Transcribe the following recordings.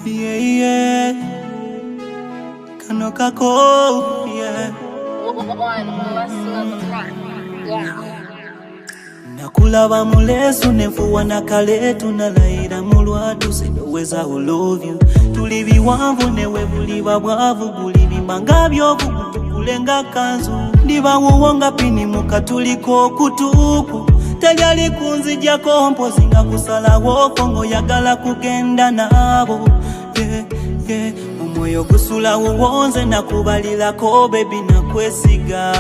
Yeah, yeah. Kano kako, yeah. Nakulaba mulesu nefuwa nakale tunalayira mulwatu sindoweza I love you. Tuli biwanvu newe buliba bwavu bulibimba nga byovugu tukulenga kanzu ndiba wuwonga pini mukatuliko kutuku telyali kunzijjako mpozi nga kusalawo kongo yagala kugenda nabo yeah, yeah. Omwoyo gusula wuwonze nakubalirako baby nakwesiga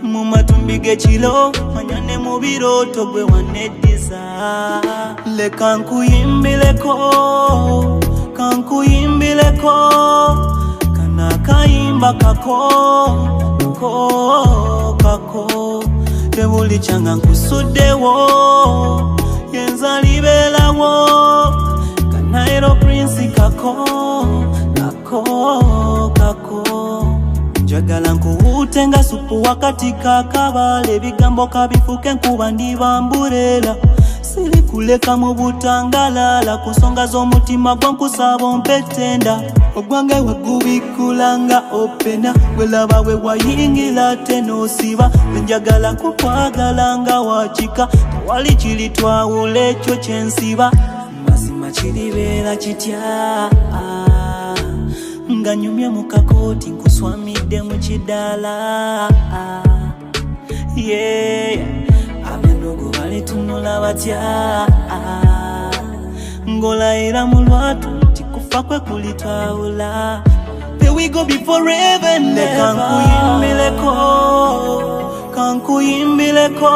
mumatumbi g'ekiro manyane mu birooto gwe waneddiza leka nkuyimbireko kana akayimba kako tebuli kyanga nkusuddewo yenza libeerawo kanairo prince kako njagala nkuwuute nga supu wakati kakabala ebigambo kabifuke enkuba ndibambulela siri kuleka mu butangalala ku nsonga z'omutima gwo nkusaba ompetenda ogwange wegubikula nga opena welaba we wayingira te n'osiba njagala kukwagala nga wakika tewali kiri twawula ekyo kyensiba mazima kiribeera kitya nga nyumye mu kakooti nkuswamidde mu kidaala yeah. Abenogo balitunula batya ngolayira mu lwatu nti kufa kwe kulitwawula Here we go be forever and ever kankuyimbireko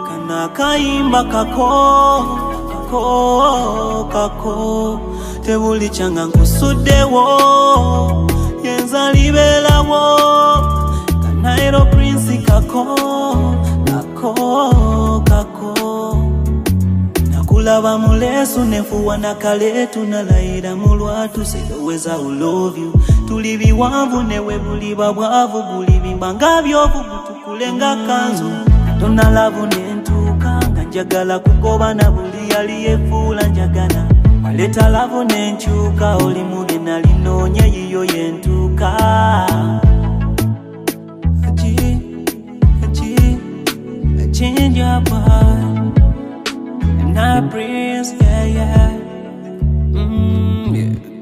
kana akayimba kako tebuli kyanga nkusuddewo yenza libeerawo kanairo prince kako nakulaba mulesu nefuwa nakale tunalayira mu lwatu sindoweza I love you. Tuli biwanvu newe buliba bwavu bulibimba nga byovugu tukulenga kanzu tona lavu nentuuka nga njagala kugoba na buli yali yefuula njagala waleta lavu nenkyuka oli muge nalinoonya yiyo yentuuka change your mind and I praise, yeah, yeah. Yeah.